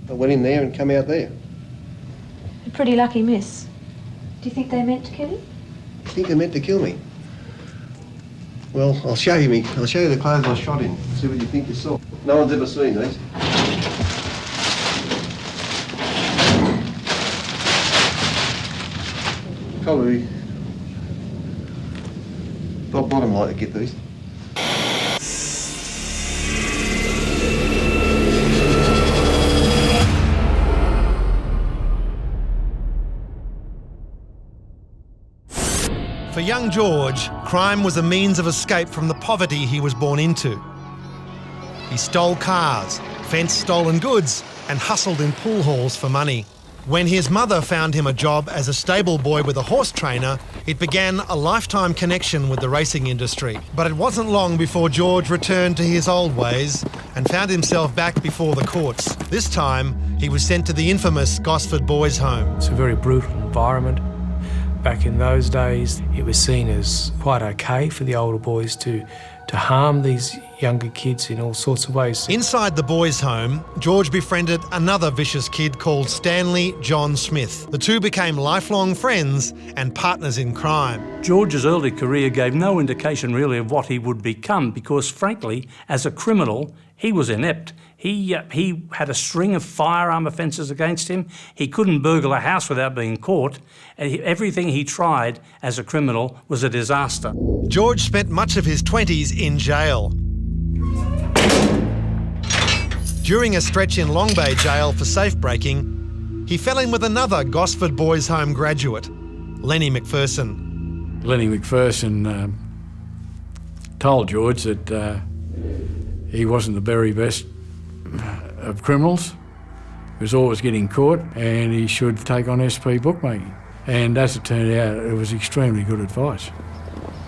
I went in there and come out there. A pretty lucky miss. Do you think they meant to kill you? You think they meant to kill me? Well, I'll show you the clothes I shot in. See what you think you saw. No one's ever seen these. Probably top bottom like to get these. For young George, crime was a means of escape from the poverty he was born into. He stole cars, fenced stolen goods, and hustled in pool halls for money. When his mother found him a job as a stable boy with a horse trainer, it began a lifetime connection with the racing industry. But it wasn't long before George returned to his old ways and found himself back before the courts. This time, he was sent to the infamous Gosford Boys' Home. It's a very brutal environment. Back in those days, it was seen as quite okay for the older boys to harm these younger kids in all sorts of ways. Inside the boys' home, George befriended another vicious kid called Stanley John Smith. The two became lifelong friends and partners in crime. George's early career gave no indication really of what he would become because, frankly, as a criminal, he was inept. He had a string of firearm offences against him. He couldn't burgle a house without being caught. Everything he tried as a criminal was a disaster. George spent much of his 20s in jail. During a stretch in Long Bay Jail for safe-breaking, he fell in with another Gosford Boys' Home graduate, Lenny McPherson. Lenny McPherson told George that he wasn't the very best of criminals. He was always getting caught and he should take on SP bookmaking. And as it turned out, it was extremely good advice.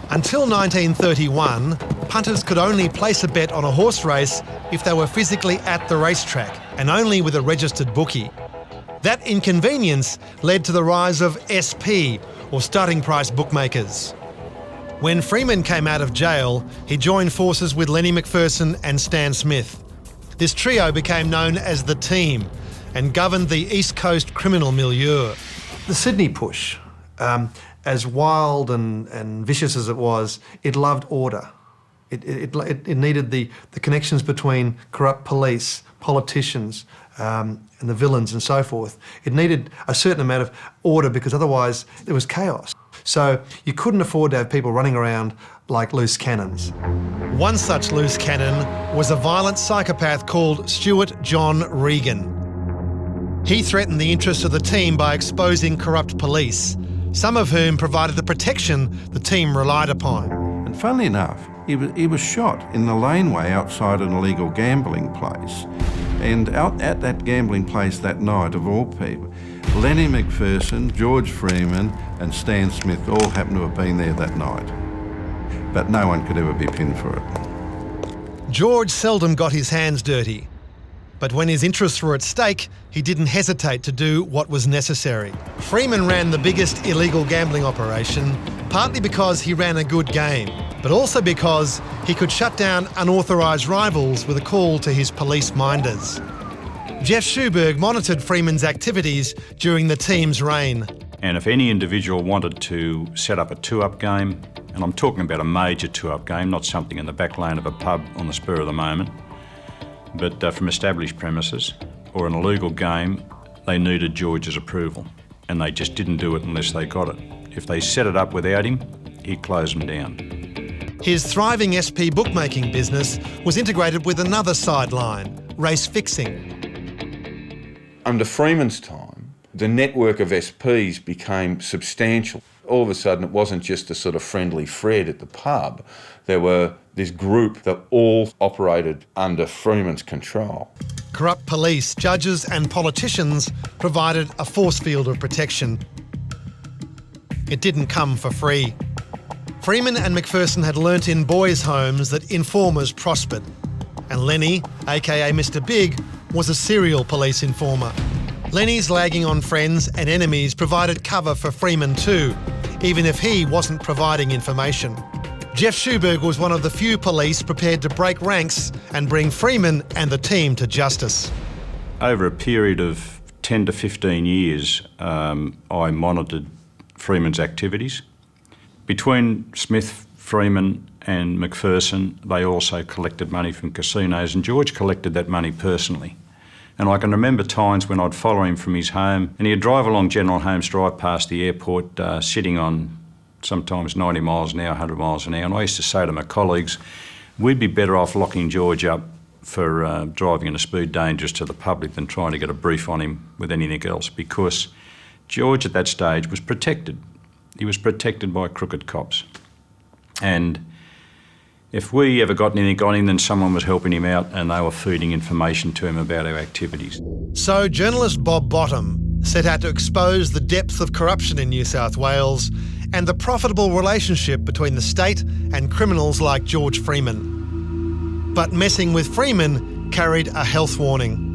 Until 1931, punters could only place a bet on a horse race if they were physically at the racetrack and only with a registered bookie. That inconvenience led to the rise of SP, or starting price bookmakers. When Freeman came out of jail, he joined forces with Lenny McPherson and Stan Smith. This trio became known as the Team and governed the East Coast criminal milieu. The Sydney push, as wild and vicious as it was, it loved order. It needed the connections between corrupt police, politicians, and the villains and so forth. It needed a certain amount of order because otherwise there was chaos. So you couldn't afford to have people running around like loose cannons. One such loose cannon was a violent psychopath called Stuart John Regan. He threatened the interests of the Team by exposing corrupt police, some of whom provided the protection the Team relied upon. And funnily enough, he was shot in the laneway outside an illegal gambling place. And out at that gambling place that night, of all people, Lenny McPherson, George Freeman and Stan Smith all happened to have been there that night. But no one could ever be pinned for it. George seldom got his hands dirty. But when his interests were at stake, he didn't hesitate to do what was necessary. Freeman ran the biggest illegal gambling operation, partly because he ran a good game, but also because he could shut down unauthorised rivals with a call to his police minders. Jeff Schuberg monitored Freeman's activities during the Team's reign. And if any individual wanted to set up a two-up game, and I'm talking about a major two-up game, not something in the back lane of a pub on the spur of the moment, but from established premises, or an illegal game, they needed George's approval. And they just didn't do it unless they got it. If they set it up without him, he'd close them down. His thriving SP bookmaking business was integrated with another sideline, race fixing. Under Freeman's time, the network of SPs became substantial. All of a sudden, it wasn't just a sort of friendly Fred at the pub. There were this group that all operated under Freeman's control. Corrupt police, judges and politicians provided a force field of protection. It didn't come for free. Freeman and McPherson had learnt in boys' homes that informers prospered. And Lenny, aka Mr. Big, was a serial police informer. Lenny's lagging on friends and enemies provided cover for Freeman too, even if he wasn't providing information. Jeff Schuberg was one of the few police prepared to break ranks and bring Freeman and the Team to justice. Over a period of 10 to 15 years, I monitored Freeman's activities. Between Smith, Freeman and McPherson, they also collected money from casinos, and George collected that money personally. And I can remember times when I'd follow him from his home and he'd drive along General Holmes Drive past the airport, sitting on sometimes 90 miles an hour, 100 miles an hour. And I used to say to my colleagues, we'd be better off locking George up for driving in a speed dangerous to the public than trying to get a brief on him with anything else, because George at that stage was protected. He was protected by crooked cops. And if we ever got anything on him, then someone was helping him out and they were feeding information to him about our activities. So journalist Bob Bottom set out to expose the depth of corruption in New South Wales and the profitable relationship between the state and criminals like George Freeman. But messing with Freeman carried a health warning.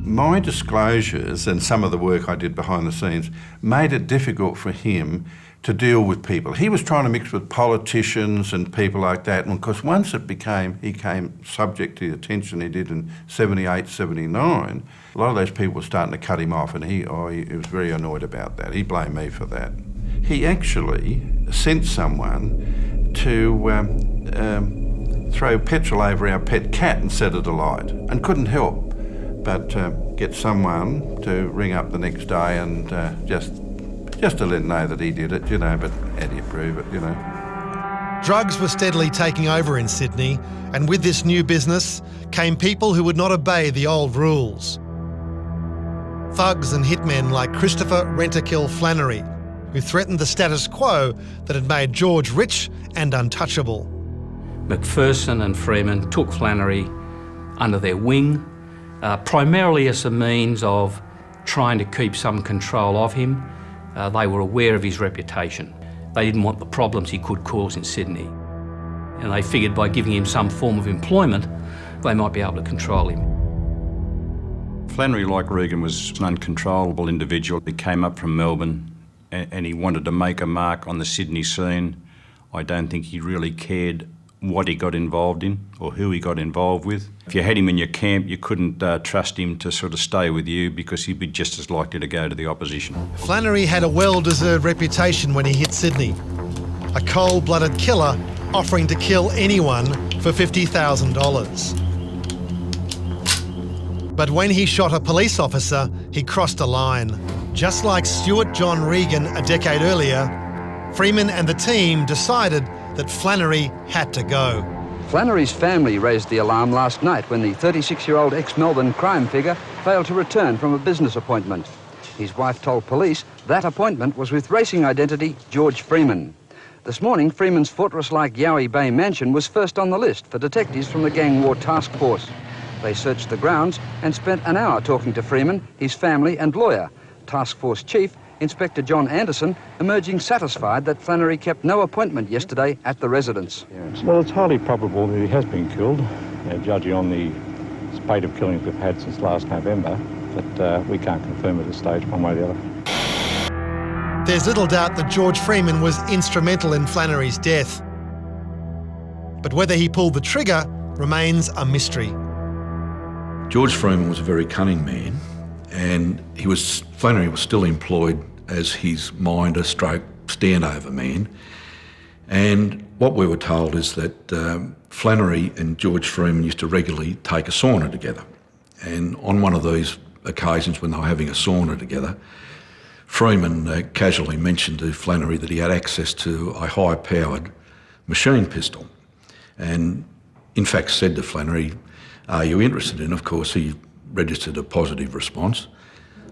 My disclosures and some of the work I did behind the scenes made it difficult for him to deal with people. He was trying to mix with politicians and people like that, and because once he came subject to the attention he did in 78, 79, a lot of those people were starting to cut him off, and he was very annoyed about that. He blamed me for that. He actually sent someone to throw petrol over our pet cat and set it alight, and couldn't help but get someone to ring up the next day and just to let him know that he did it, but how do you prove it, Drugs were steadily taking over in Sydney, and with this new business came people who would not obey the old rules. Thugs and hitmen like Christopher Rent-A-Kill Flannery, who threatened the status quo that had made George rich and untouchable. McPherson and Freeman took Flannery under their wing, primarily as a means of trying to keep some control of him. They were aware of his reputation. They didn't want the problems he could cause in Sydney. And they figured by giving him some form of employment, they might be able to control him. Flannery, like Regan, was an uncontrollable individual. He came up from Melbourne and he wanted to make a mark on the Sydney scene. I don't think he really cared what he got involved in or who he got involved with. If you had him in your camp, you couldn't trust him to sort of stay with you because he'd be just as likely to go to the opposition. Flannery had a well-deserved reputation when he hit Sydney. A cold-blooded killer offering to kill anyone for $50,000. But when he shot a police officer, he crossed a line. Just like Stuart John Regan a decade earlier, Freeman and the team decided that Flannery had to go. Flannery's family raised the alarm last night when the 36-year-old ex-Melbourne crime figure failed to return from a business appointment. His wife told police that appointment was with racing identity George Freeman. This morning, Freeman's fortress-like Yowie Bay mansion was first on the list for detectives from the Gang War Task Force. They searched the grounds and spent an hour talking to Freeman, his family and lawyer. Task Force Chief Inspector John Anderson emerging satisfied that Flannery kept no appointment yesterday at the residence. Yes. Well, it's highly probable that he has been killed, judging on the spate of killings we've had since last November, but we can't confirm at this stage one way or the other. There's little doubt that George Freeman was instrumental in Flannery's death. But whether he pulled the trigger remains a mystery. George Freeman was a very cunning man, and Flannery was still employed as his minder stroke standover man. And what we were told is that Flannery and George Freeman used to regularly take a sauna together. And on one of these occasions when they were having a sauna together, Freeman casually mentioned to Flannery that he had access to a high-powered machine pistol. And in fact said to Flannery, "Are you interested in?" Of course, he registered a positive response.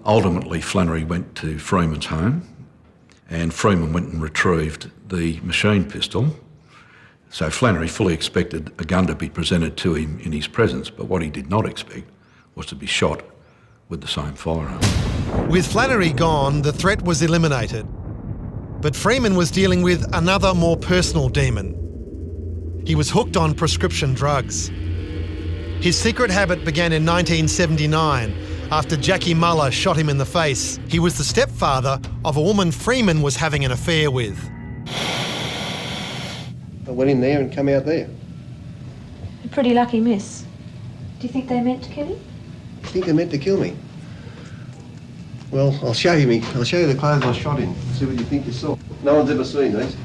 Ultimately, Flannery went to Freeman's home and Freeman went and retrieved the machine pistol. So Flannery fully expected a gun to be presented to him in his presence, but what he did not expect was to be shot with the same firearm. With Flannery gone, the threat was eliminated. But Freeman was dealing with another more personal demon. He was hooked on prescription drugs. His secret habit began in 1979 after Jackie Muller shot him in the face. He was the stepfather of a woman Freeman was having an affair with. I went in there and come out there. A pretty lucky miss. Do you think they meant to kill him? You think they meant to kill me? Well, I'll show you the clothes I shot in. See what you think you saw. No one's ever seen these.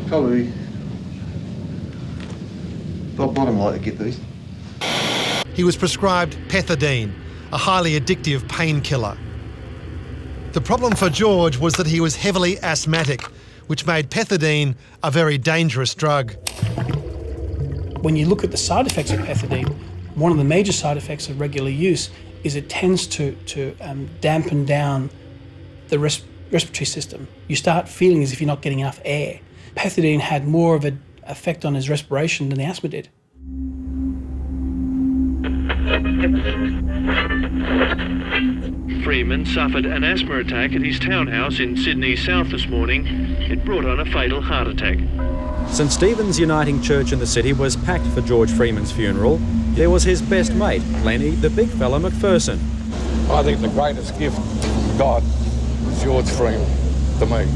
Probably top bottom like to get these. He was prescribed pethidine, a highly addictive painkiller. The problem for George was that he was heavily asthmatic, which made pethidine a very dangerous drug. When you look at the side effects of pethidine, one of the major side effects of regular use is it tends to dampen down the respiratory system. You start feeling as if you're not getting enough air. Pethidine had more of an effect on his respiration than the asthma did. Freeman suffered an asthma attack at his townhouse in Sydney South this morning. It brought on a fatal heart attack. St Stephen's Uniting Church in the city was packed for George Freeman's funeral. There was his best mate, Lenny, the big fella McPherson. I think the greatest gift from God was George Freeman to me.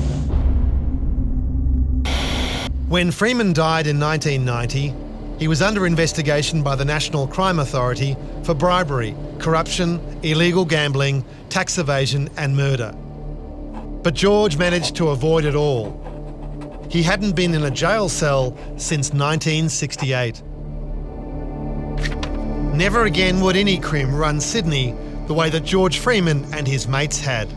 When Freeman died in 1990, he was under investigation by the National Crime Authority for bribery, corruption, illegal gambling, tax evasion and murder. But George managed to avoid it all. He hadn't been in a jail cell since 1968. Never again would any crim run Sydney the way that George Freeman and his mates had.